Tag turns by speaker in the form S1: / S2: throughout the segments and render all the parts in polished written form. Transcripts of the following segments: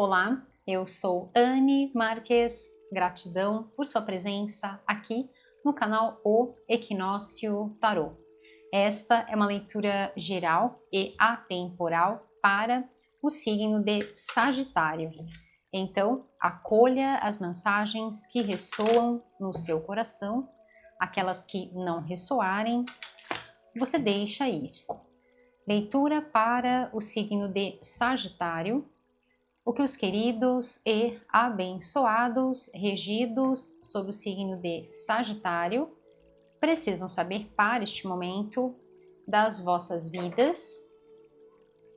S1: Olá, eu sou Anne Marques, gratidão por sua presença aqui no canal O Equinócio Tarô. Esta é uma leitura geral e atemporal para o signo de Sagitário. Então, acolha as mensagens que ressoam no seu coração, aquelas que não ressoarem, você deixa ir. Leitura para o signo de Sagitário. O que os queridos e abençoados, regidos sob o signo de Sagitário, precisam saber para este momento das vossas vidas.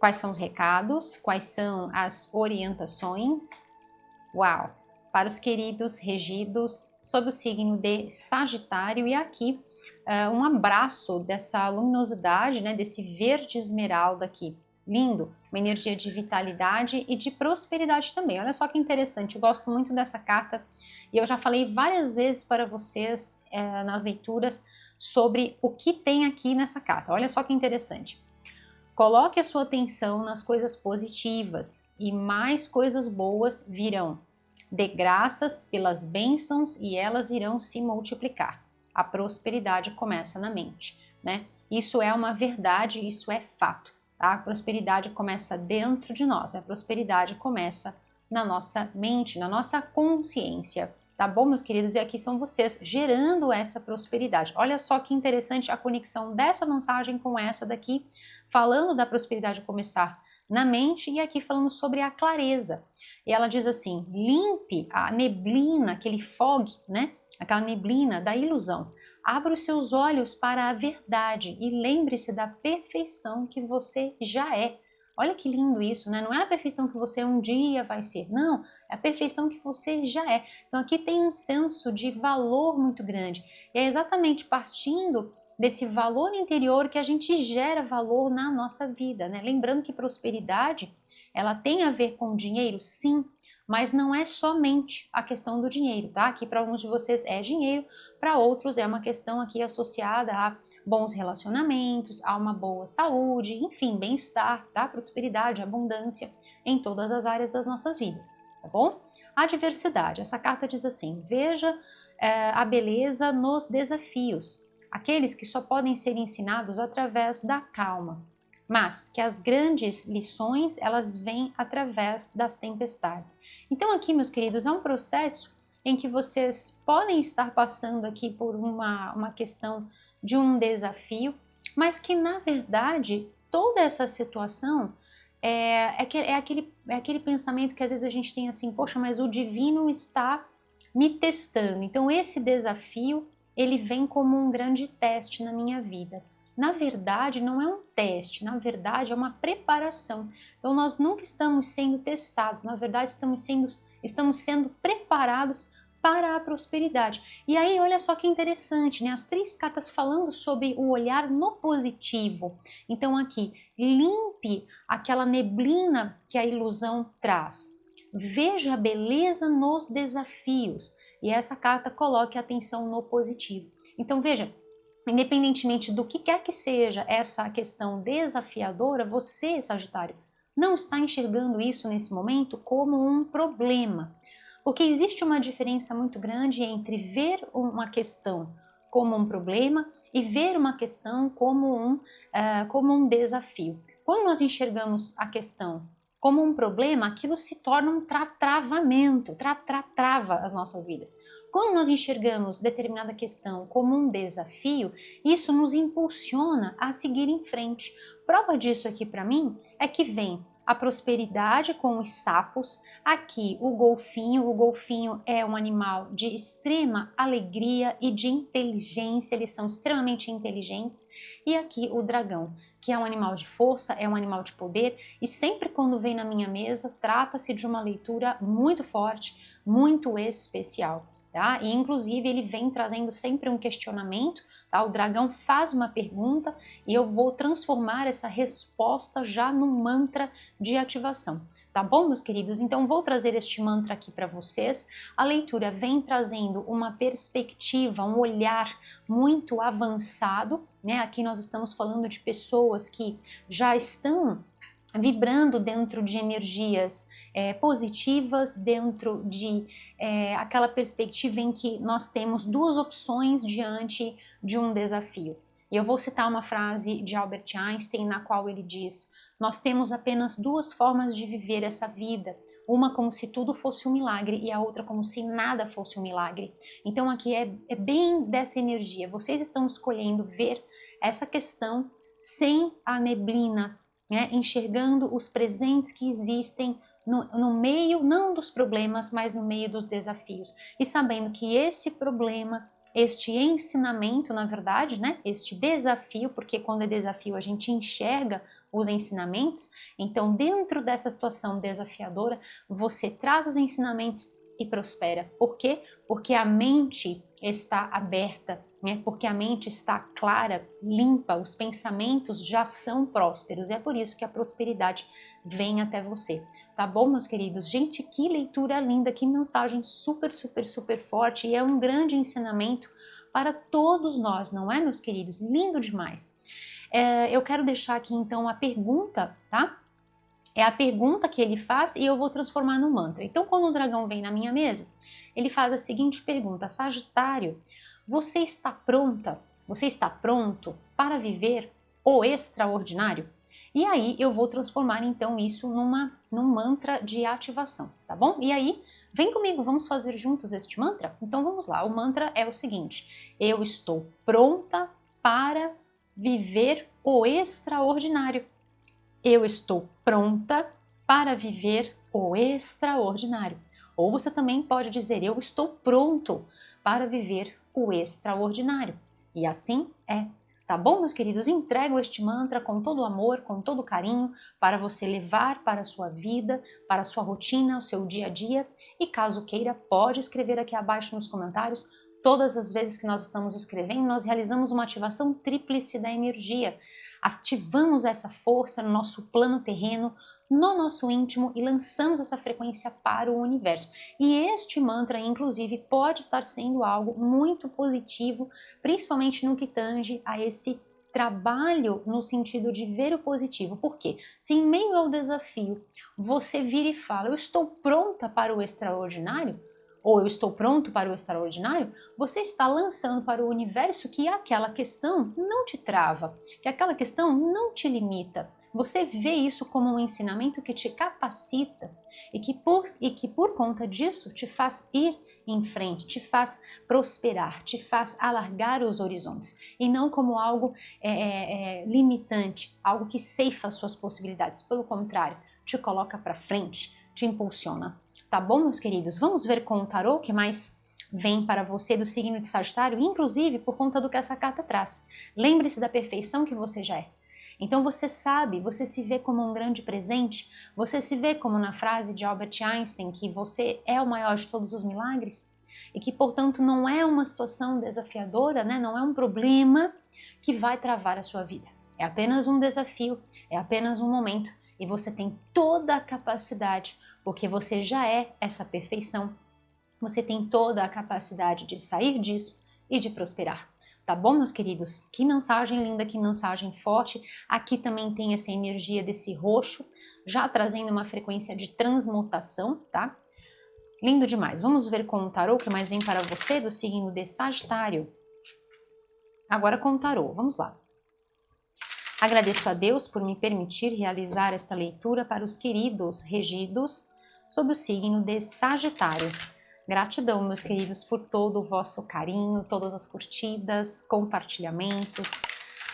S1: Quais são os recados? Quais são as orientações? Uau! Para os queridos regidos sob o signo de Sagitário, e aqui um abraço dessa luminosidade, né, desse verde esmeralda aqui. Lindo, uma energia de vitalidade e de prosperidade também. Olha só que interessante, eu gosto muito dessa carta e eu já falei várias vezes para vocês nas leituras sobre o que tem aqui nessa carta. Olha só que interessante. Coloque a sua atenção nas coisas positivas e mais coisas boas virão. Dê graças pelas bênçãos e elas irão se multiplicar. A prosperidade começa na mente, né? Isso é uma verdade, isso é fato. A prosperidade começa dentro de nós, a prosperidade começa na nossa mente, na nossa consciência, tá bom, meus queridos? E aqui são vocês gerando essa prosperidade. Olha só que interessante a conexão dessa mensagem com essa daqui, falando da prosperidade começar na mente e aqui falando sobre a clareza. E ela diz assim, limpe a neblina, aquele fog, né? Aquela neblina da ilusão. Abra os seus olhos para a verdade e lembre-se da perfeição que você já é. Olha que lindo isso, né? Não é a perfeição que você um dia vai ser, não, é a perfeição que você já é. Então aqui tem um senso de valor muito grande. E é exatamente partindo desse valor interior que a gente gera valor na nossa vida, né? Lembrando que prosperidade, ela tem a ver com dinheiro, sim, mas não é somente a questão do dinheiro, tá? Aqui para alguns de vocês é dinheiro, para outros é uma questão aqui associada a bons relacionamentos, a uma boa saúde, enfim, bem-estar, tá? Prosperidade, abundância em todas as áreas das nossas vidas, tá bom? A diversidade, essa carta diz assim, veja a beleza nos desafios, aqueles que só podem ser ensinados através da calma, mas que as grandes lições, elas vêm através das tempestades. Então aqui, meus queridos, é um processo em que vocês podem estar passando aqui por uma questão de um desafio, mas que, na verdade, toda essa situação é aquele pensamento que às vezes a gente tem assim, poxa, mas o divino está me testando. Então esse desafio, ele vem como um grande teste na minha vida. Na verdade, não é um teste, na verdade é uma preparação. Então nós nunca estamos sendo testados, na verdade estamos sendo preparados para a prosperidade. E aí, olha só que interessante, né? As 3 cartas falando sobre o olhar no positivo. Então aqui, limpe aquela neblina que a ilusão traz. Veja a beleza nos desafios. E essa carta coloque a atenção no positivo. Então veja, independentemente do que quer que seja essa questão desafiadora, você, Sagitário, não está enxergando isso nesse momento como um problema. Porque existe uma diferença muito grande entre ver uma questão como um problema e ver uma questão como um desafio. Quando nós enxergamos a questão como um problema, aquilo se torna um travamento, trava as nossas vidas. Quando nós enxergamos determinada questão como um desafio, isso nos impulsiona a seguir em frente. Prova disso aqui para mim é que vem a prosperidade com os sapos, aqui o golfinho é um animal de extrema alegria e de inteligência, eles são extremamente inteligentes, e aqui o dragão, que é um animal de força, é um animal de poder, e sempre quando vem na minha mesa, trata-se de uma leitura muito forte, muito especial. Tá? E inclusive ele vem trazendo sempre um questionamento, tá? O dragão faz uma pergunta e eu vou transformar essa resposta já num mantra de ativação, tá bom, meus queridos? Então vou trazer este mantra aqui para vocês. A leitura vem trazendo uma perspectiva, um olhar muito avançado, né? Aqui nós estamos falando de pessoas que já estão vibrando dentro de energias positivas, dentro de aquela perspectiva em que nós temos duas opções diante de um desafio. E eu vou citar uma frase de Albert Einstein, na qual ele diz: nós temos apenas duas formas de viver essa vida, uma como se tudo fosse um milagre e a outra como se nada fosse um milagre. Então aqui é bem dessa energia, vocês estão escolhendo ver essa questão sem a neblina, enxergando os presentes que existem no meio, não dos problemas, mas no meio dos desafios. E sabendo que esse problema, este ensinamento, na verdade, este desafio, porque quando é desafio a gente enxerga os ensinamentos, então dentro dessa situação desafiadora, você traz os ensinamentos e prospera. Por quê? Porque a mente está aberta, porque a mente está clara, limpa, os pensamentos já são prósperos. E é por isso que a prosperidade vem até você. Tá bom, meus queridos? Gente, que leitura linda, que mensagem super, super, super forte. E é um grande ensinamento para todos nós, não é, meus queridos? Lindo demais. Eu quero deixar aqui, então, a pergunta, tá? É a pergunta que ele faz e eu vou transformar no mantra. Então, quando o dragão vem na minha mesa, ele faz a seguinte pergunta: Sagitário, você está pronta? Você está pronto para viver o extraordinário? E aí eu vou transformar então isso num mantra de ativação, tá bom? E aí, vem comigo, vamos fazer juntos este mantra? Então vamos lá, o mantra é o seguinte: eu estou pronta para viver o extraordinário. Eu estou pronta para viver o extraordinário. Ou você também pode dizer: eu estou pronto para viver o extraordinário. E assim é. Tá bom, meus queridos? Entrego este mantra com todo o amor, com todo o carinho, para você levar para a sua vida, para a sua rotina, o seu dia a dia. E caso queira, pode escrever aqui abaixo nos comentários. Todas as vezes que nós estamos escrevendo, nós realizamos uma ativação tríplice da energia. Ativamos essa força no nosso plano terreno, no nosso íntimo e lançamos essa frequência para o universo. E este mantra, inclusive, pode estar sendo algo muito positivo, principalmente no que tange a esse trabalho no sentido de ver o positivo. Por quê? Se em meio ao desafio você vira e fala: eu estou pronta para o extraordinário, ou eu estou pronto para o extraordinário, você está lançando para o universo que aquela questão não te trava, que aquela questão não te limita. Você vê isso como um ensinamento que te capacita e que por conta disso te faz ir em frente, te faz prosperar, te faz alargar os horizontes e não como algo limitante, algo que ceifa suas possibilidades. Pelo contrário, te coloca para frente, te impulsiona. Tá bom, meus queridos? Vamos ver com o tarô o que mais vem para você do signo de Sagitário, inclusive por conta do que essa carta traz. Lembre-se da perfeição que você já é. Então você sabe, você se vê como um grande presente, você se vê como na frase de Albert Einstein, que você é o maior de todos os milagres e que, portanto, não é uma situação desafiadora, não é um problema que vai travar a sua vida. É apenas um desafio, é apenas um momento e você tem toda a capacidade, porque você já é essa perfeição. Você tem toda a capacidade de sair disso e de prosperar. Tá bom, meus queridos? Que mensagem linda, que mensagem forte. Aqui também tem essa energia desse roxo, já trazendo uma frequência de transmutação, tá? Lindo demais. Vamos ver com o tarô o que mais vem para você do signo de Sagitário. Agora com o tarô, vamos lá. Agradeço a Deus por me permitir realizar esta leitura para os queridos regidos sob o signo de Sagitário. Gratidão, meus queridos, por todo o vosso carinho, todas as curtidas, compartilhamentos.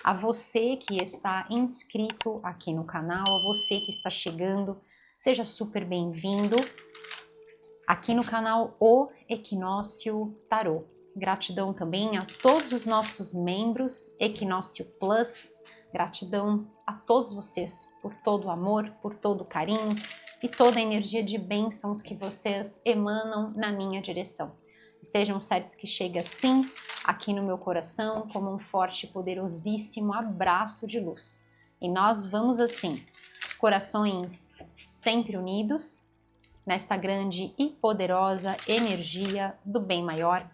S1: A você que está inscrito aqui no canal, a você que está chegando, seja super bem-vindo aqui no canal O Equinócio Tarô. Gratidão também a todos os nossos membros, Equinócio Plus. Gratidão a todos vocês por todo o amor, por todo o carinho e toda a energia de bênçãos que vocês emanam na minha direção. Estejam certos que chega assim aqui no meu coração como um forte e poderosíssimo abraço de luz. E nós vamos assim, corações sempre unidos, nesta grande e poderosa energia do bem maior,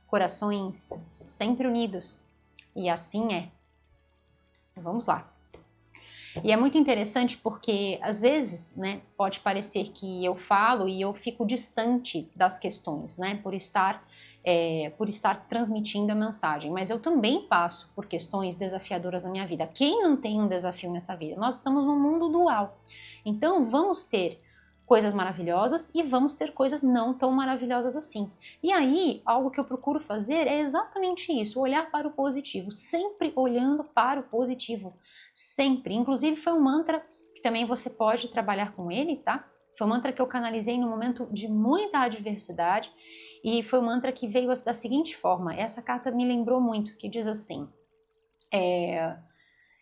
S1: corações sempre unidos. E assim é. Vamos lá. E é muito interessante porque, às vezes, né, pode parecer que eu falo e eu fico distante das questões, né, por estar transmitindo a mensagem, mas eu também passo por questões desafiadoras na minha vida. Quem não tem um desafio nessa vida? Nós estamos num mundo dual, então vamos ter coisas maravilhosas e vamos ter coisas não tão maravilhosas assim. E aí, algo que eu procuro fazer é exatamente isso, olhar para o positivo, sempre olhando para o positivo, sempre. Inclusive foi um mantra que também você pode trabalhar com ele, tá? Foi um mantra que eu canalizei no momento de muita adversidade e foi um mantra que veio da seguinte forma, essa carta me lembrou muito, que diz assim,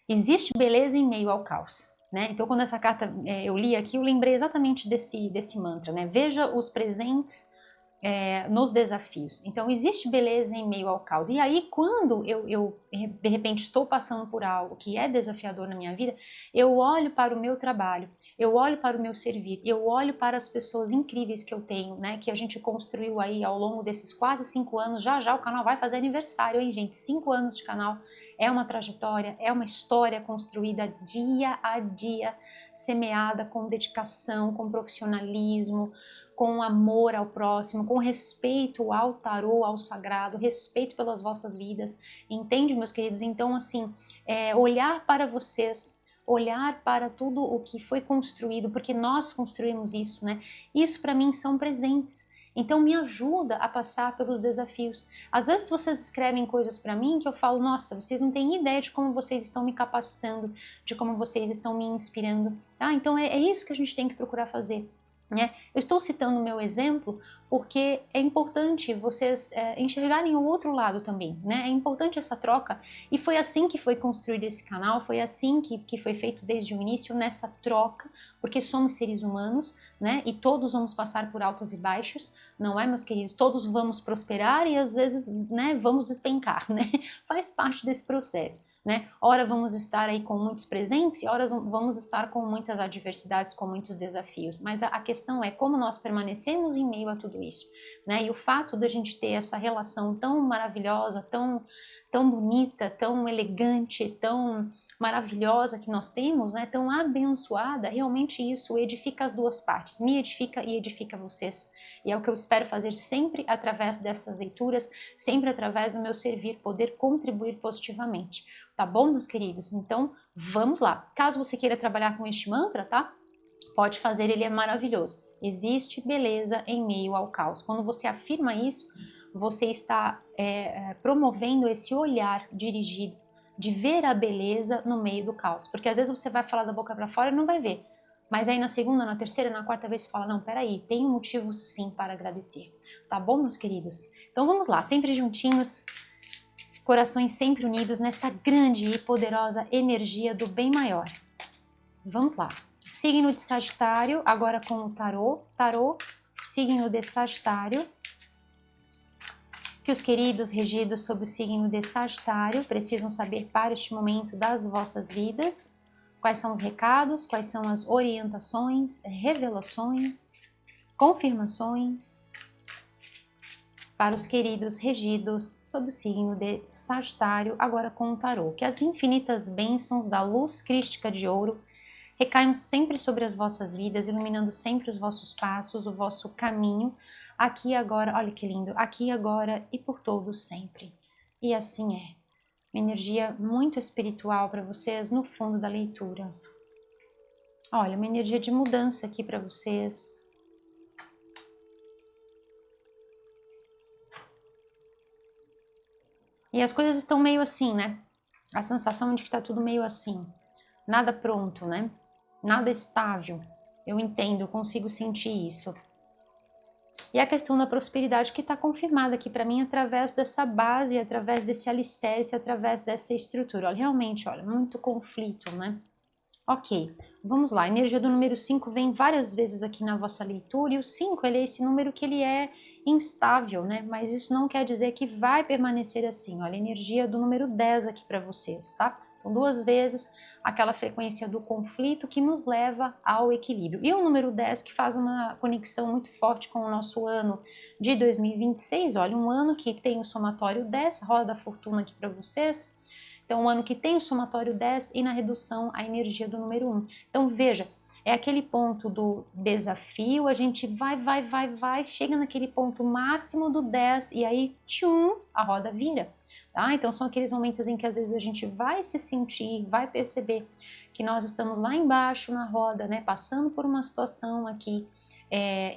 S1: existe beleza em meio ao caos. Né? Então, quando essa carta eu li aqui, eu lembrei exatamente desse mantra. Né? Veja os presentes nos desafios. Então, existe beleza em meio ao caos. E aí, quando eu, de repente, estou passando por algo que é desafiador na minha vida, eu olho para o meu trabalho, eu olho para o meu servir, eu olho para as pessoas incríveis que eu tenho, né, que a gente construiu aí ao longo desses quase 5 anos. Já já o canal vai fazer aniversário, hein, gente? 5 anos de canal. É uma trajetória, é uma história construída dia a dia, semeada com dedicação, com profissionalismo, com amor ao próximo, com respeito ao tarô, ao sagrado, respeito pelas vossas vidas, entende, meus queridos? Então, assim, olhar para vocês, olhar para tudo o que foi construído, porque nós construímos isso, né? Isso para mim são presentes. Então me ajuda a passar pelos desafios. Às vezes vocês escrevem coisas para mim que eu falo, nossa, vocês não têm ideia de como vocês estão me capacitando, de como vocês estão me inspirando. Tá? Então é isso que a gente tem que procurar fazer. Né? Eu estou citando o meu exemplo porque é importante vocês enxergarem o outro lado também, né? É importante essa troca e foi assim que foi construído esse canal, foi assim que foi feito desde o início, nessa troca, porque somos seres humanos, né? E todos vamos passar por altos e baixos, não é, meus queridos? Todos vamos prosperar e às vezes, né, vamos despencar, né? Faz parte desse processo. Né? Ora vamos estar aí com muitos presentes e ora vamos estar com muitas adversidades, com muitos desafios, mas a questão é como nós permanecemos em meio a tudo isso, né? E o fato da gente ter essa relação tão maravilhosa, tão bonita, tão elegante, tão maravilhosa que nós temos, né? Tão abençoada, realmente isso edifica as duas partes, me edifica e edifica vocês, e é o que eu espero fazer sempre através dessas leituras, sempre através do meu servir, poder contribuir positivamente. Tá bom, meus queridos? Então, vamos lá. Caso você queira trabalhar com este mantra, tá? Pode fazer, ele é maravilhoso. Existe beleza em meio ao caos. Quando você afirma isso, você está promovendo esse olhar dirigido de ver a beleza no meio do caos. Porque às vezes você vai falar da boca para fora e não vai ver. Mas aí na segunda, na terceira, na quarta vez você fala, não, peraí, tem um motivo sim para agradecer. Tá bom, meus queridos? Então vamos lá, sempre juntinhos, corações sempre unidos nesta grande e poderosa energia do bem maior. Vamos lá. Signo de Sagitário, agora com o tarô, signo de Sagitário. Que os queridos regidos sob o signo de Sagitário precisam saber para este momento das vossas vidas. Quais são os recados, quais são as orientações, revelações, confirmações para os queridos regidos sob o signo de Sagitário, agora com o tarô. Que as infinitas bênçãos da luz crística de ouro recaiam sempre sobre as vossas vidas, iluminando sempre os vossos passos, o vosso caminho, aqui e agora, olha que lindo, aqui e agora e por todos sempre. E assim é. Uma energia muito espiritual para vocês no fundo da leitura. Olha, uma energia de mudança aqui para vocês. E as coisas estão meio assim, né? A sensação de que está tudo meio assim. Nada pronto, né? Nada estável. Eu entendo, eu consigo sentir isso. E a questão da prosperidade que está confirmada aqui para mim através dessa base, através desse alicerce, através dessa estrutura. Olha, realmente, olha, muito conflito, né? Ok, vamos lá. A energia do número 5 vem várias vezes aqui na vossa leitura, e o 5, ele é esse número que ele é instável, né? Mas isso não quer dizer que vai permanecer assim. Olha, a energia do número 10 aqui para vocês, tá? Então, 2 vezes aquela frequência do conflito que nos leva ao equilíbrio. E o número 10 que faz uma conexão muito forte com o nosso ano de 2026. Olha, um ano que tem o somatório 10, roda da fortuna aqui para vocês. Então, um ano que tem o somatório 10 e na redução a energia do número 1. Então, veja, é aquele ponto do desafio, a gente vai, chega naquele ponto máximo do 10 e aí, tchum, a roda vira, tá? Então, são aqueles momentos em que às vezes a gente vai se sentir, vai perceber que nós estamos lá embaixo na roda, né, passando por uma situação aqui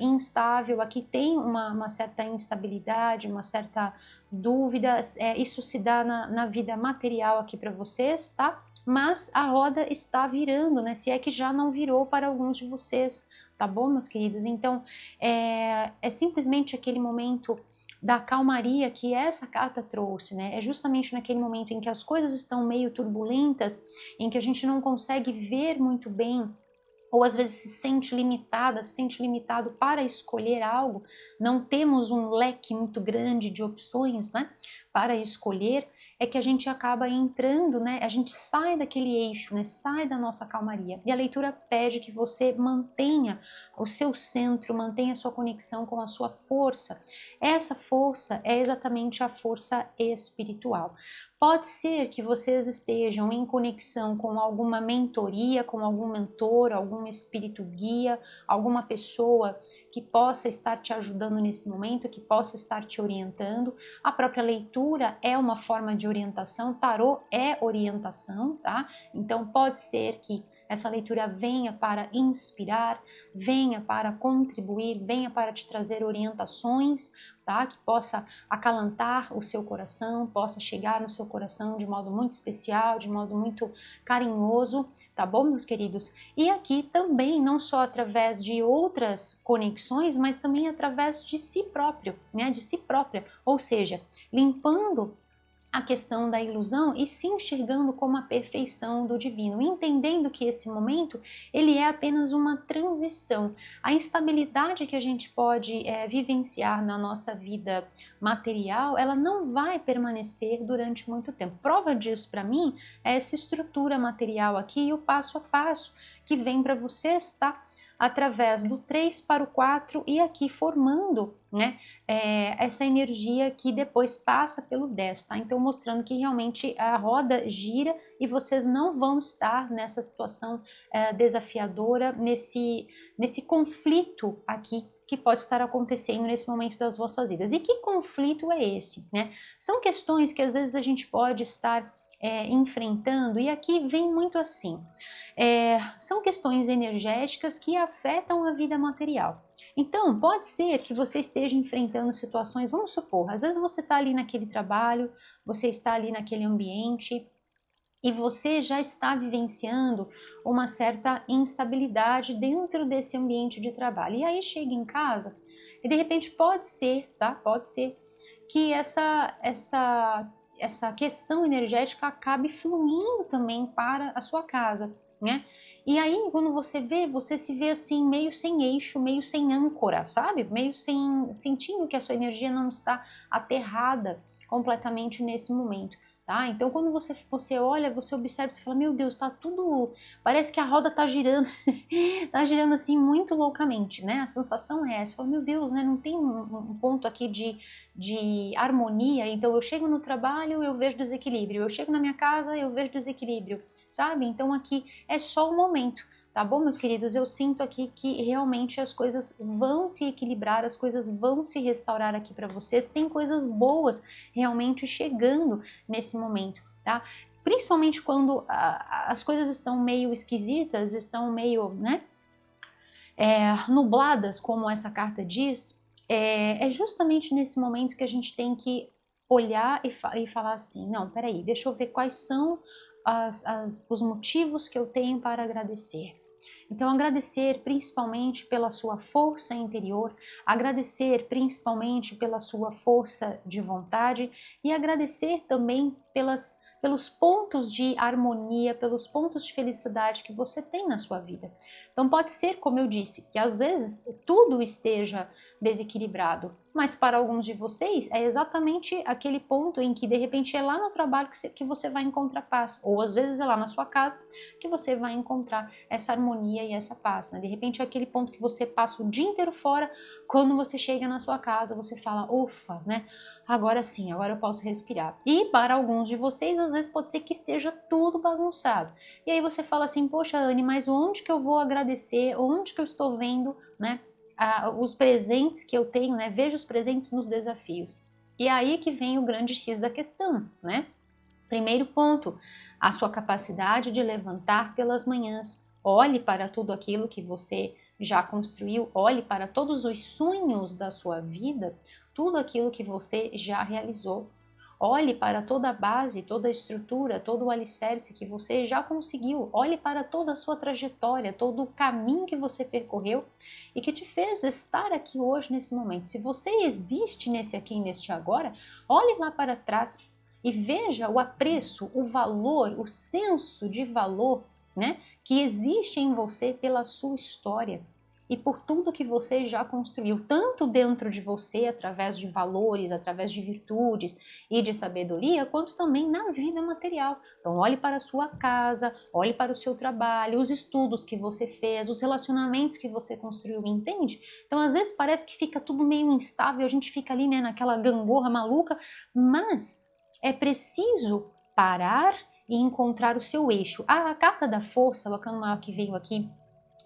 S1: instável, aqui tem uma certa instabilidade, uma certa dúvida, isso se dá na vida material aqui para vocês, tá? Mas a roda está virando, né? Se é que já não virou para alguns de vocês, tá bom, meus queridos? Então, é simplesmente aquele momento da calmaria que essa carta trouxe, né? É justamente naquele momento em que as coisas estão meio turbulentas, em que a gente não consegue ver muito bem, ou às vezes se sente limitada, se sente limitado para escolher algo, não temos um leque muito grande de opções, né, para escolher, é que a gente acaba entrando, né, a gente sai daquele eixo, né, sai da nossa calmaria. E a leitura pede que você mantenha o seu centro, mantenha a sua conexão com a sua força. Essa força é exatamente a força espiritual. Pode ser que vocês estejam em conexão com alguma mentoria, com algum mentor, algum espírito guia, alguma pessoa que possa estar te ajudando nesse momento, que possa estar te orientando. A própria leitura é uma forma de orientação, tarô é orientação, tá? Então pode ser que essa leitura venha para inspirar, venha para contribuir, venha para te trazer orientações, tá? Que possa acalentar o seu coração, possa chegar no seu coração de modo muito especial, de modo muito carinhoso, tá bom, meus queridos? E aqui também, não só através de outras conexões, mas também através de si próprio, né? De si própria, ou seja, limpando a questão da ilusão e se enxergando como a perfeição do divino, entendendo que esse momento ele é apenas uma transição. A instabilidade que a gente pode vivenciar na nossa vida material, ela não vai permanecer durante muito tempo. Prova disso para mim é essa estrutura material aqui e o passo a passo que vem para vocês, tá? Através do 3 para o 4 e aqui formando, né, essa energia que depois passa pelo 10, tá? Então mostrando que realmente a roda gira e vocês não vão estar nessa situação desafiadora, nesse conflito aqui que pode estar acontecendo nesse momento das vossas vidas. E que conflito é esse, né? São questões que às vezes a gente pode estar enfrentando e aqui vem muito assim. São questões energéticas que afetam a vida material. Então, pode ser que você esteja enfrentando situações, vamos supor, às vezes você está ali naquele trabalho, você está ali naquele ambiente e você já está vivenciando uma certa instabilidade dentro desse ambiente de trabalho. E aí chega em casa e de repente pode ser, tá? Pode ser que essa questão energética acabe fluindo também para a sua casa, né? E aí, quando você vê, você se vê assim, meio sem eixo, meio sem âncora, sabe? Meio sem, sentindo que a sua energia não está aterrada completamente nesse momento. Tá? Então, quando você olha, você observa, você fala, meu Deus, tá tudo, parece que a roda tá girando, tá girando assim muito loucamente, né? A sensação é essa, fala, meu Deus, né? Não tem um ponto aqui de harmonia, então eu chego no trabalho, eu vejo desequilíbrio, eu chego na minha casa, eu vejo desequilíbrio, sabe? Então aqui é só o momento. Tá bom, meus queridos? Eu sinto aqui que realmente as coisas vão se equilibrar, as coisas vão se restaurar aqui para vocês. Tem coisas boas realmente chegando nesse momento, tá? Principalmente quando as coisas estão meio esquisitas, estão meio, né, nubladas, como essa carta diz, é justamente nesse momento que a gente tem que olhar e falar assim, não, peraí, deixa eu ver quais são os motivos que eu tenho para agradecer. Então, agradecer principalmente pela sua força interior, agradecer principalmente pela sua força de vontade e agradecer também pelos pontos de harmonia, pelos pontos de felicidade que você tem na sua vida. Então, pode ser, como eu disse, que às vezes tudo esteja desequilibrado, mas para alguns de vocês é exatamente aquele ponto em que de repente é lá no trabalho que você vai encontrar paz, ou às vezes é lá na sua casa que você vai encontrar essa harmonia e essa paz, né? De repente é aquele ponto que você passa o dia inteiro fora, quando você chega na sua casa você fala, ufa, né? Agora sim, agora eu posso respirar. E para alguns de vocês, às vezes pode ser que esteja tudo bagunçado. E aí você fala assim, poxa, Anne, mas onde que eu vou agradecer? Onde que eu estou vendo, né, os presentes que eu tenho, né? Veja os presentes nos desafios. E aí que vem o grande X da questão, né? Primeiro ponto, a sua capacidade de levantar pelas manhãs. Olhe para tudo aquilo que você já construiu, olhe para todos os sonhos da sua vida, tudo aquilo que você já realizou. Olhe para toda a base, toda a estrutura, todo o alicerce que você já conseguiu. Olhe para toda a sua trajetória, todo o caminho que você percorreu e que te fez estar aqui hoje nesse momento. Se você existe nesse aqui e neste agora, olhe lá para trás e veja o apreço, o valor, o senso de valor, né, que existe em você pela sua história e por tudo que você já construiu, tanto dentro de você, através de valores, através de virtudes e de sabedoria, quanto também na vida material. Então, olhe para a sua casa, olhe para o seu trabalho, os estudos que você fez, os relacionamentos que você construiu, entende? Então, às vezes parece que fica tudo meio instável, a gente fica ali, né, naquela gangorra maluca, mas é preciso parar e encontrar o seu eixo. A carta da força, o arcano maior que veio aqui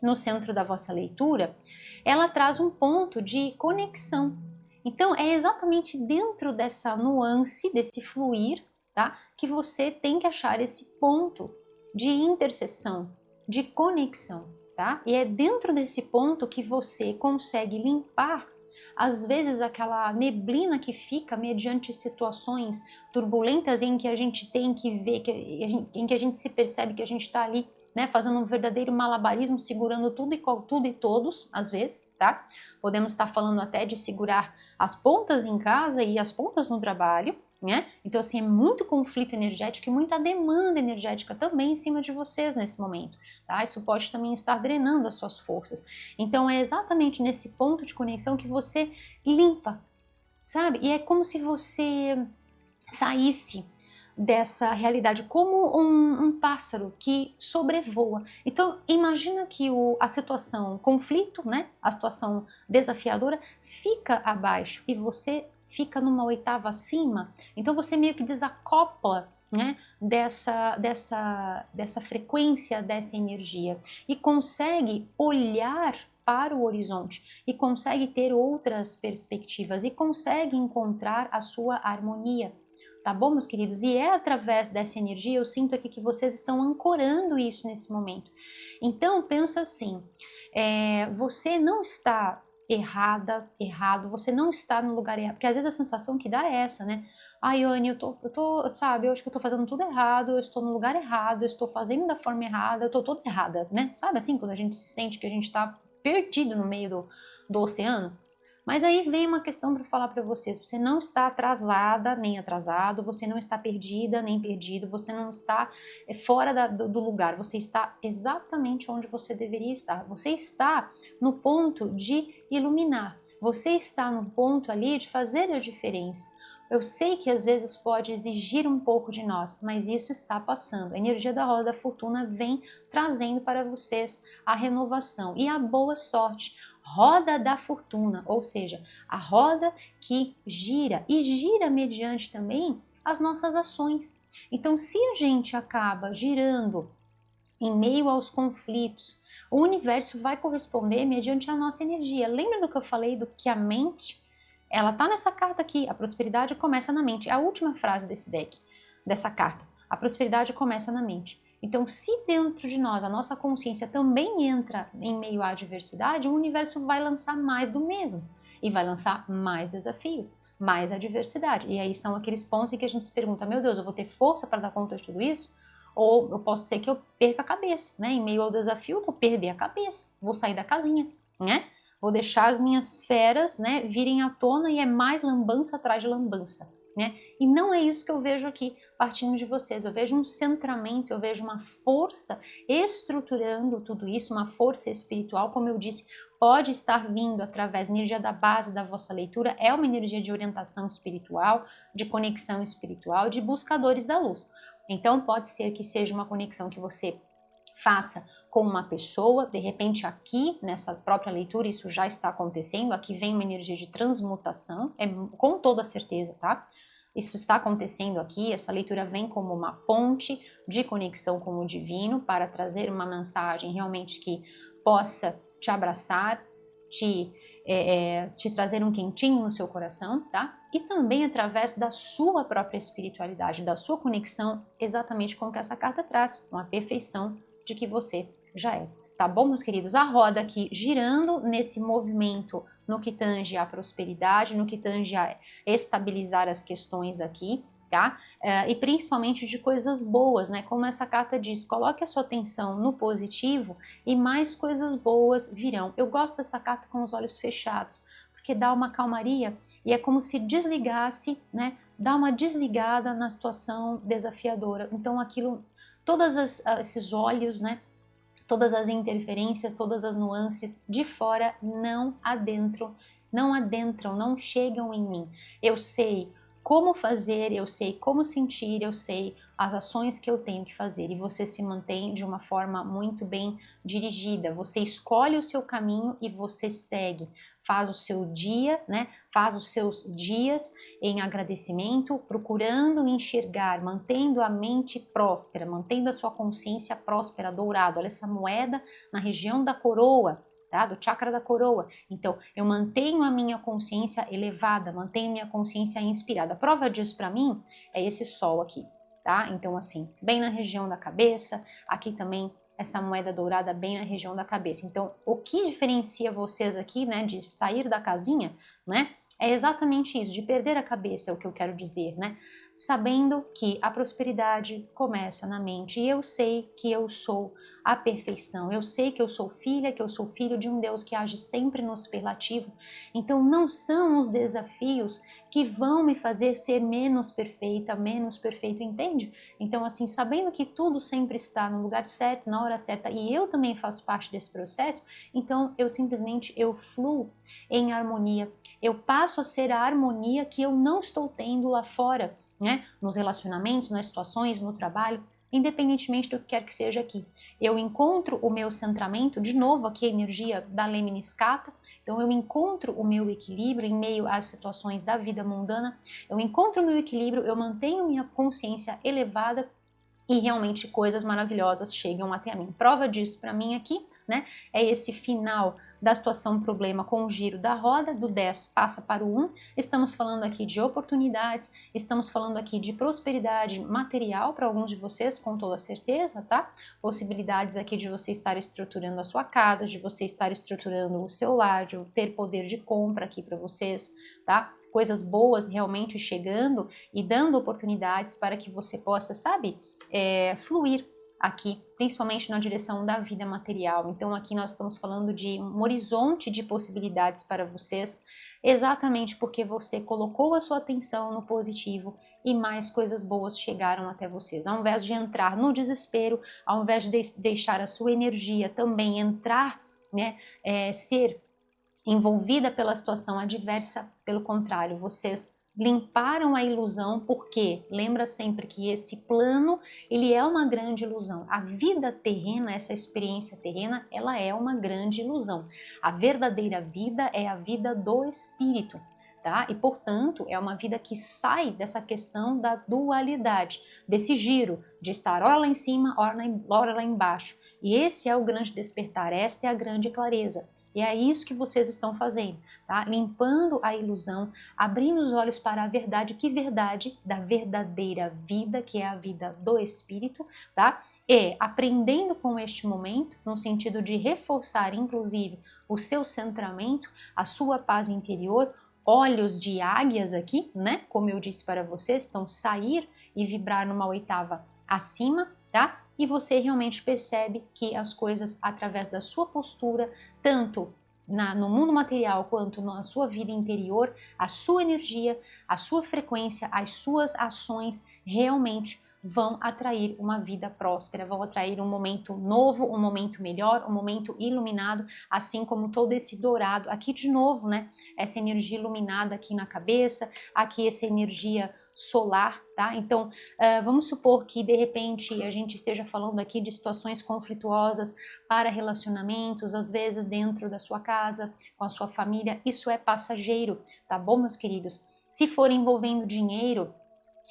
S1: no centro da vossa leitura, ela traz um ponto de conexão. Então, é exatamente dentro dessa nuance, desse fluir, tá, que você tem que achar esse ponto de interseção, de conexão, tá? E é dentro desse ponto que você consegue limpar às vezes aquela neblina que fica mediante situações turbulentas em que a gente tem que ver, em que a gente se percebe que a gente está ali, né, fazendo um verdadeiro malabarismo, segurando tudo e todos, às vezes, tá? Podemos estar falando até de segurar as pontas em casa e as pontas no trabalho, né? Então, assim, é muito conflito energético e muita demanda energética também em cima de vocês nesse momento, tá? Isso pode também estar drenando as suas forças. Então, é exatamente nesse ponto de conexão que você limpa, sabe? E é como se você saísse dessa realidade como um pássaro que sobrevoa. Então, imagina que a situação conflito, né? A situação desafiadora fica abaixo e você fica numa oitava acima, então você meio que desacopla, né, dessa frequência, dessa energia e consegue olhar para o horizonte e consegue ter outras perspectivas e consegue encontrar a sua harmonia. Tá bom, meus queridos? E é através dessa energia, eu sinto aqui que vocês estão ancorando isso nesse momento. Então, pensa assim, você não está errado, você não está no lugar errado, porque às vezes a sensação que dá é essa, né? Ai, Anne, sabe, eu acho que eu tô fazendo tudo errado, eu estou no lugar errado, eu estou fazendo da forma errada, eu tô toda errada, né? Sabe assim, quando a gente se sente que a gente tá perdido no meio do oceano? Mas aí vem uma questão para falar para vocês, você não está atrasada nem atrasado, você não está perdida nem perdido, você não está fora do lugar, você está exatamente onde você deveria estar. Você está no ponto de iluminar, você está no ponto ali de fazer a diferença. Eu sei que às vezes pode exigir um pouco de nós, mas isso está passando. A energia da roda da fortuna vem trazendo para vocês a renovação e a boa sorte. Roda da fortuna, ou seja, a roda que gira e gira mediante também as nossas ações. Então, se a gente acaba girando em meio aos conflitos, o universo vai corresponder mediante a nossa energia. Lembra do que eu falei do que a mente, ela tá nessa carta aqui, a prosperidade começa na mente. É a última frase desse deck, dessa carta. A prosperidade começa na mente. Então, se dentro de nós a nossa consciência também entra em meio à adversidade, o universo vai lançar mais do mesmo e vai lançar mais desafio, mais adversidade. E aí são aqueles pontos em que a gente se pergunta: meu Deus, eu vou ter força para dar conta de tudo isso? Ou eu posso ser que eu perca a cabeça, né? Em meio ao desafio, eu vou perder a cabeça, vou sair da casinha, né? Vou deixar as minhas feras, né, virem à tona e é mais lambança atrás de lambança, né? E não é isso que eu vejo aqui partindo de vocês. Eu vejo um centramento, eu vejo uma força estruturando tudo isso, uma força espiritual, como eu disse, pode estar vindo através da energia da base da vossa leitura, é uma energia de orientação espiritual, de conexão espiritual, de buscadores da luz. Então pode ser que seja uma conexão que você faça com uma pessoa, de repente aqui nessa própria leitura isso já está acontecendo, aqui vem uma energia de transmutação, com toda certeza, tá? Isso está acontecendo aqui, essa leitura vem como uma ponte de conexão com o divino para trazer uma mensagem realmente que possa te abraçar, te trazer um quentinho no seu coração, tá? E também através da sua própria espiritualidade, da sua conexão exatamente com o que essa carta traz, com a perfeição de que você já é. Tá bom, meus queridos? A roda aqui girando nesse movimento no que tange à prosperidade, no que tange a estabilizar as questões aqui, tá? E principalmente de coisas boas, né? Como essa carta diz, coloque a sua atenção no positivo e mais coisas boas virão. Eu gosto dessa carta com os olhos fechados, porque dá uma calmaria e é como se desligasse, né? Dá uma desligada na situação desafiadora. Então aquilo, todos esses olhos, né? Todas as interferências, todas as nuances de fora não adentram, não chegam em mim. Eu sei como fazer, eu sei como sentir, eu sei as ações que eu tenho que fazer e você se mantém de uma forma muito bem dirigida. Você escolhe o seu caminho e você segue. Faz o seu dia, né? Faz os seus dias em agradecimento, procurando enxergar, mantendo a mente próspera, mantendo a sua consciência próspera, dourado. Olha essa moeda na região da coroa, tá? Do chakra da coroa. Então, eu mantenho a minha consciência elevada, mantenho minha consciência inspirada. A prova disso para mim é esse sol aqui, tá? Então, assim, bem na região da cabeça, aqui também essa moeda dourada bem na região da cabeça. Então, o que diferencia vocês aqui, né, de sair da casinha, né, é exatamente isso, de perder a cabeça, é o que eu quero dizer, né? Sabendo que a prosperidade começa na mente e eu sei que eu sou a perfeição, eu sei que eu sou filha, que eu sou filho de um Deus que age sempre no superlativo, então não são os desafios que vão me fazer ser menos perfeita, menos perfeito, entende? Então assim, sabendo que tudo sempre está no lugar certo, na hora certa e eu também faço parte desse processo, então eu simplesmente fluo em harmonia, eu passo a ser a harmonia que eu não estou tendo lá fora, né? Nos relacionamentos, nas situações, no trabalho, independentemente do que quer que seja aqui. Eu encontro o meu centramento, de novo aqui a energia da Lemniscata, então eu encontro o meu equilíbrio em meio às situações da vida mundana, eu encontro o meu equilíbrio, eu mantenho minha consciência elevada e realmente coisas maravilhosas chegam até mim. Prova disso para mim aqui, né, é esse final da situação problema com o giro da roda, do 10 passa para o 1, estamos falando aqui de oportunidades, estamos falando aqui de prosperidade material para alguns de vocês, com toda certeza, tá? Possibilidades aqui de você estar estruturando a sua casa, de você estar estruturando o seu lar, de ter poder de compra aqui para vocês, tá? Coisas boas realmente chegando e dando oportunidades para que você possa, sabe, fluir aqui, principalmente na direção da vida material. Então aqui nós estamos falando de um horizonte de possibilidades para vocês, exatamente porque você colocou a sua atenção no positivo e mais coisas boas chegaram até vocês. Ao invés de entrar no desespero, ao invés de deixar a sua energia também entrar, né, ser envolvida pela situação adversa, pelo contrário, vocês limparam a ilusão, porque lembra sempre que esse plano, ele é uma grande ilusão. A vida terrena, essa experiência terrena, ela é uma grande ilusão. A verdadeira vida é a vida do espírito, tá? E portanto, é uma vida que sai dessa questão da dualidade, desse giro de estar ora lá em cima, ora lá embaixo. E esse é o grande despertar, esta é a grande clareza. E é isso que vocês estão fazendo, tá? Limpando a ilusão, abrindo os olhos para a verdade. Que verdade? Da verdadeira vida, que é a vida do espírito, tá? E aprendendo com este momento, no sentido de reforçar, inclusive, o seu centramento, a sua paz interior, olhos de águias aqui, né? Como eu disse para vocês, então sair e vibrar numa oitava acima, tá? E você realmente percebe que as coisas, através da sua postura, tanto no mundo material quanto na sua vida interior, a sua energia, a sua frequência, as suas ações realmente vão atrair uma vida próspera, vão atrair um momento novo, um momento melhor, um momento iluminado, assim como todo esse dourado, aqui de novo, né? Essa energia iluminada aqui na cabeça, aqui essa energia solar, tá? Então, vamos supor que de repente a gente esteja falando aqui de situações conflituosas para relacionamentos, às vezes dentro da sua casa, com a sua família, isso é passageiro, tá bom, meus queridos? Se for envolvendo dinheiro,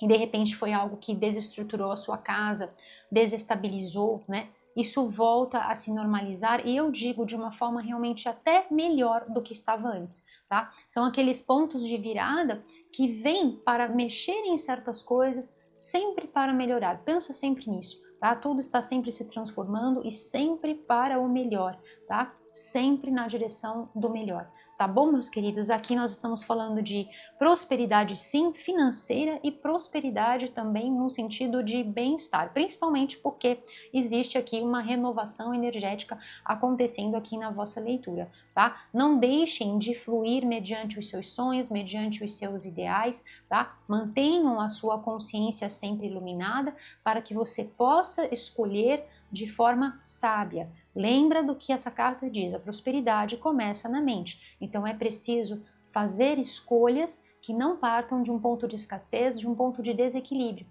S1: e de repente foi algo que desestruturou a sua casa, desestabilizou, né? Isso volta a se normalizar e eu digo de uma forma realmente até melhor do que estava antes, tá? São aqueles pontos de virada que vêm para mexer em certas coisas, sempre para melhorar. Pensa sempre nisso, tá? Tudo está sempre se transformando e sempre para o melhor, tá? Sempre na direção do melhor. Tá bom, meus queridos? Aqui nós estamos falando de prosperidade, sim, financeira e prosperidade também no sentido de bem-estar, principalmente porque existe aqui uma renovação energética acontecendo aqui na vossa leitura, tá? Não deixem de fluir mediante os seus sonhos, mediante os seus ideais, tá? Mantenham a sua consciência sempre iluminada para que você possa escolher de forma sábia. Lembra do que essa carta diz, a prosperidade começa na mente. Então é preciso fazer escolhas que não partam de um ponto de escassez, de um ponto de desequilíbrio.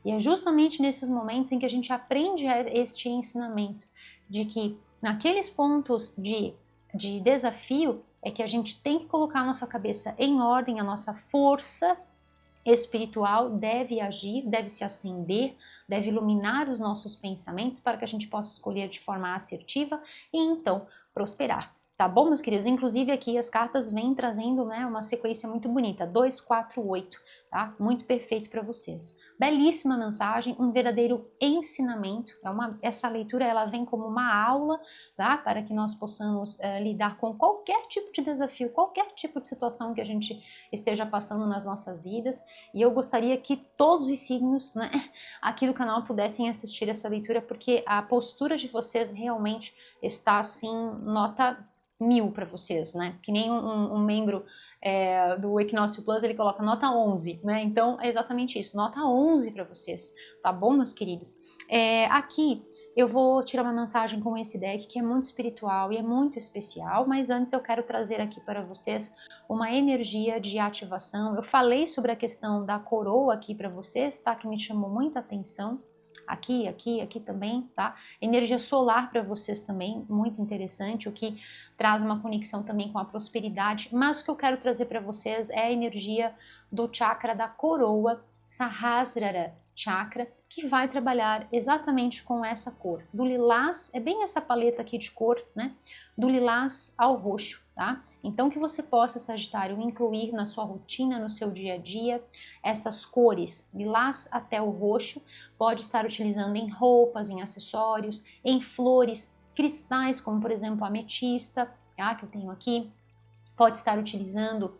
S1: E é justamente nesses momentos em que a gente aprende este ensinamento, de que naqueles pontos de desafio é que a gente tem que colocar a nossa cabeça em ordem, a nossa força espiritual deve agir, deve se acender, deve iluminar os nossos pensamentos para que a gente possa escolher de forma assertiva e então prosperar. Tá bom, meus queridos? Inclusive aqui as cartas vêm trazendo, né, uma sequência muito bonita, 2, 4, 8, tá? Muito perfeito para vocês. Belíssima mensagem, um verdadeiro ensinamento. Essa leitura ela vem como uma aula, tá? Para que nós possamos lidar com qualquer tipo de desafio, qualquer tipo de situação que a gente esteja passando nas nossas vidas. E eu gostaria que todos os signos, né, aqui do canal pudessem assistir essa leitura, porque a postura de vocês realmente está assim, nota 1000 para vocês, né? Que nem um membro do Equinócio Plus, ele coloca nota 11, né? Então é exatamente isso, nota 11 para vocês, tá bom, meus queridos? Aqui eu vou tirar uma mensagem com esse deck que é muito espiritual e é muito especial, mas antes eu quero trazer aqui para vocês uma energia de ativação. Eu falei sobre a questão da coroa aqui para vocês, tá? Que me chamou muita atenção. Aqui também, tá? Energia solar para vocês também, muito interessante, o que traz uma conexão também com a prosperidade, mas o que eu quero trazer para vocês é a energia do chakra da coroa, Sahasrara Chakra, que vai trabalhar exatamente com essa cor. Do lilás, é bem essa paleta aqui de cor, né? Do lilás ao roxo, tá? Então que você possa, Sagitário, incluir na sua rotina, no seu dia a dia, essas cores, lilás até o roxo, pode estar utilizando em roupas, em acessórios, em flores, cristais, como por exemplo a ametista, tá? Que eu tenho aqui, pode estar utilizando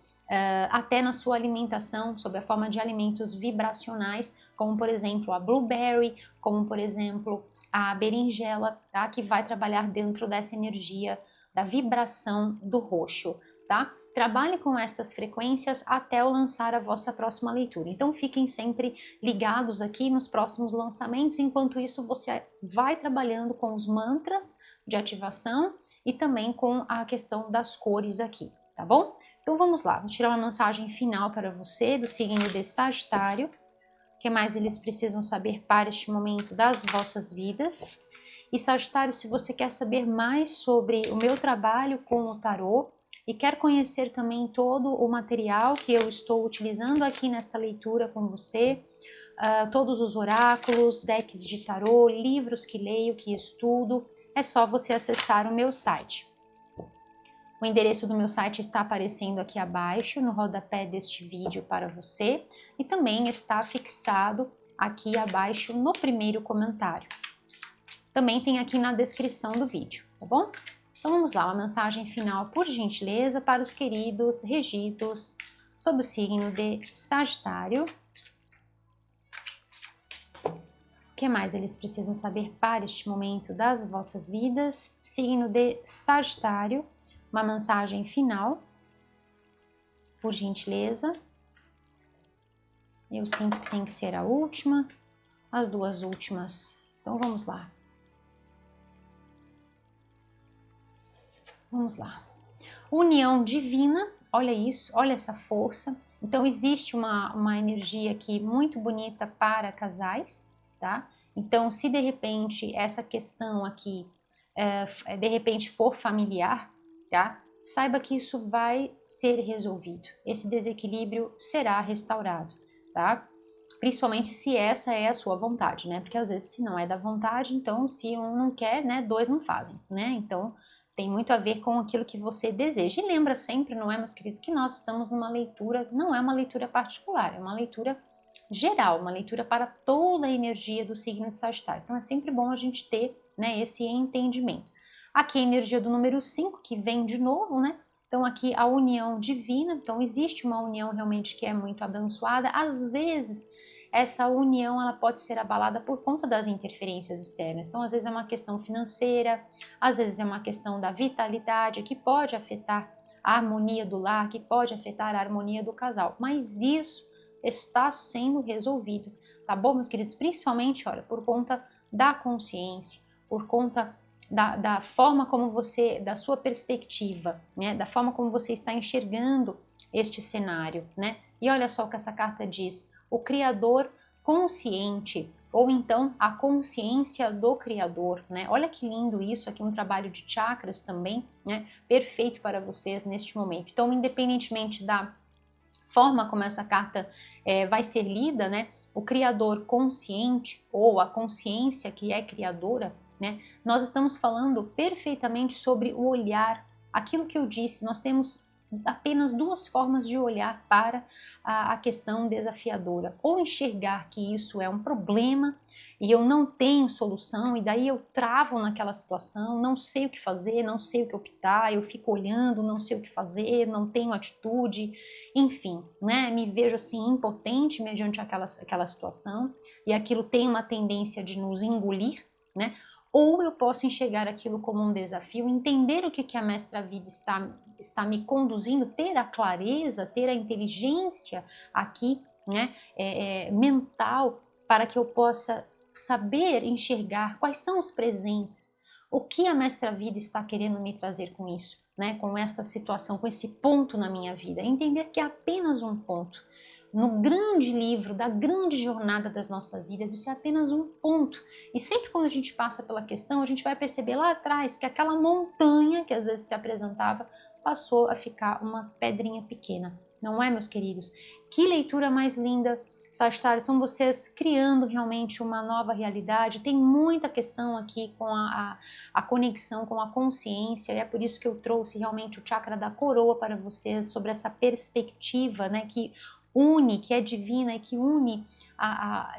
S1: até na sua alimentação, sob a forma de alimentos vibracionais, como por exemplo a blueberry, como por exemplo a berinjela, tá? Que vai trabalhar dentro dessa energia da vibração do roxo, tá? Trabalhe com estas frequências até eu lançar a vossa próxima leitura. Então fiquem sempre ligados aqui nos próximos lançamentos, enquanto isso você vai trabalhando com os mantras de ativação e também com a questão das cores aqui, tá bom? Então vamos lá, vou tirar uma mensagem final para você do signo de Sagitário. O que mais eles precisam saber para este momento das vossas vidas? E Sagitário, se você quer saber mais sobre o meu trabalho com o tarô e quer conhecer também todo o material que eu estou utilizando aqui nesta leitura com você, todos os oráculos, decks de tarô, livros que leio, que estudo, é só você acessar o meu site. O endereço do meu site está aparecendo aqui abaixo, no rodapé deste vídeo para você, e também está fixado aqui abaixo no primeiro comentário. Também tem aqui na descrição do vídeo, tá bom? Então vamos lá, uma mensagem final, por gentileza, para os queridos regidos sob o signo de Sagitário. O que mais eles precisam saber para este momento das vossas vidas? Signo de Sagitário, uma mensagem final, por gentileza. Eu sinto que tem que ser a última, as duas últimas. Então vamos lá. Vamos lá. União divina, olha isso, olha essa força. Então existe uma energia aqui muito bonita para casais, tá? Então se de repente essa questão aqui, de repente for familiar, tá? Saiba que isso vai ser resolvido. Esse desequilíbrio será restaurado, tá? principalmente se essa é a sua vontade, né? Porque às vezes se não é da vontade, então se um não quer, né, dois não fazem, né? Então tem muito a ver com aquilo que você deseja. E lembra sempre, não é, meus queridos, que nós estamos numa leitura, não é uma leitura particular, é uma leitura geral, uma leitura para toda a energia do signo de Sagitário. Então é sempre bom a gente ter, né, esse entendimento. Aqui a energia do número 5, que vem de novo, né? Então aqui a união divina, então existe uma união realmente que é muito abençoada. Às vezes essa união ela pode ser abalada por conta das interferências externas. Então às vezes é uma questão financeira, às vezes é uma questão da vitalidade que pode afetar a harmonia do lar, que pode afetar a harmonia do casal. Mas isso está sendo resolvido, tá bom, meus queridos? Principalmente, olha, por conta da consciência, por conta da forma como você, da sua perspectiva, né, da forma como você está enxergando este cenário, né? E olha só o que essa carta diz: o Criador consciente, ou então a consciência do Criador, né? Olha que lindo isso, aqui um trabalho de chakras também, né? Perfeito para vocês neste momento. Então, independentemente da forma como essa carta vai ser lida, né? O Criador consciente, ou a consciência que é criadora, né? Nós estamos falando perfeitamente sobre o olhar, aquilo que eu disse, nós temos apenas duas formas de olhar para a questão desafiadora. Ou enxergar que isso é um problema e eu não tenho solução, e daí eu travo naquela situação, não sei o que fazer, não sei o que optar, eu fico olhando, não sei o que fazer, não tenho atitude, enfim, né? Me vejo assim impotente mediante aquela situação, e aquilo tem uma tendência de nos engolir, né? Ou eu posso enxergar aquilo como um desafio, entender o que a mestra vida está me conduzindo, ter a clareza, ter a inteligência aqui, né, mental, para que eu possa saber enxergar quais são os presentes, o que a mestra vida está querendo me trazer com isso, né, com esta situação, com esse ponto na minha vida, entender que é apenas um ponto. No grande livro da grande jornada das nossas vidas, isso é apenas um ponto. E sempre quando a gente passa pela questão, a gente vai perceber lá atrás que aquela montanha que às vezes se apresentava passou a ficar uma pedrinha pequena. Não é, meus queridos? Que leitura mais linda, Sagitário, são vocês criando realmente uma nova realidade. Tem muita questão aqui com a conexão com a consciência, e é por isso que eu trouxe realmente o chakra da coroa para vocês, sobre essa perspectiva, né, que une, que é divina e que une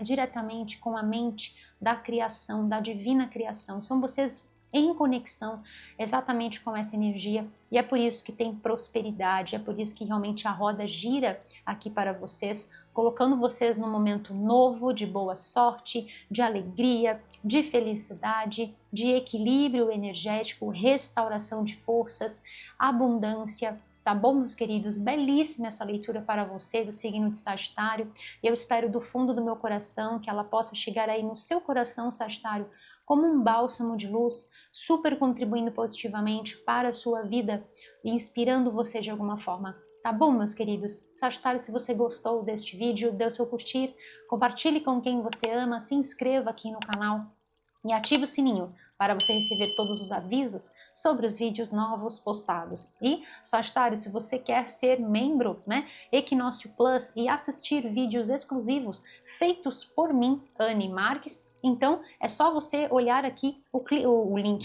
S1: diretamente com a mente da criação, da divina criação. São vocês em conexão exatamente com essa energia, e é por isso que tem prosperidade, é por isso que realmente a roda gira aqui para vocês, colocando vocês num momento novo, de boa sorte, de alegria, de felicidade, de equilíbrio energético, restauração de forças, abundância. Tá bom, meus queridos? Belíssima essa leitura para você do signo de Sagitário. E eu espero do fundo do meu coração que ela possa chegar aí no seu coração, Sagitário, como um bálsamo de luz, super contribuindo positivamente para a sua vida e inspirando você de alguma forma. Tá bom, meus queridos? Sagitário, se você gostou deste vídeo, dê o seu curtir, compartilhe com quem você ama, se inscreva aqui no canal e ative o sininho para você receber todos os avisos sobre os vídeos novos postados. E, Sagitário, se você quer ser membro, né, Equinócio Plus, e assistir vídeos exclusivos feitos por mim, Anne Marques, então é só você olhar aqui o link,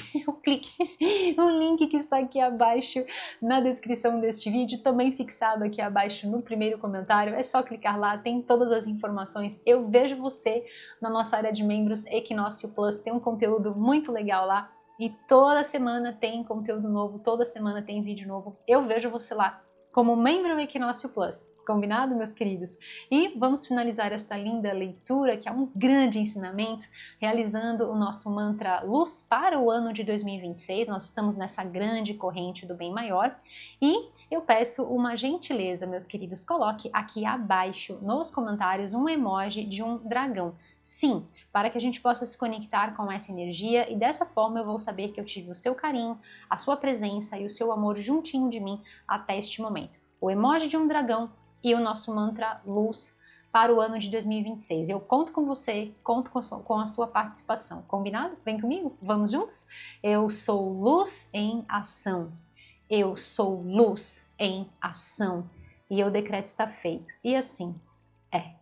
S1: o link que está aqui abaixo na descrição deste vídeo, também fixado aqui abaixo no primeiro comentário. É só clicar lá, tem todas as informações. Eu vejo você na nossa área de membros Equinócio Plus, tem um conteúdo muito legal lá. E toda semana tem conteúdo novo, toda semana tem vídeo novo. Eu vejo você lá como membro do Equinócio Plus. Combinado, meus queridos? E vamos finalizar esta linda leitura, que é um grande ensinamento, realizando o nosso mantra Luz para o ano de 2026. Nós estamos nessa grande corrente do bem maior. E eu peço uma gentileza, meus queridos, coloque aqui abaixo nos comentários um emoji de um dragão. Sim, para que a gente possa se conectar com essa energia, e dessa forma eu vou saber que eu tive o seu carinho, a sua presença e o seu amor juntinho de mim até este momento. O emoji de um dragão e o nosso mantra Luz para o ano de 2026. Eu conto com você, conto com a sua participação. Combinado? Vem comigo? Vamos juntos? Eu sou luz em ação. Eu sou luz em ação. E o decreto está feito. E assim é.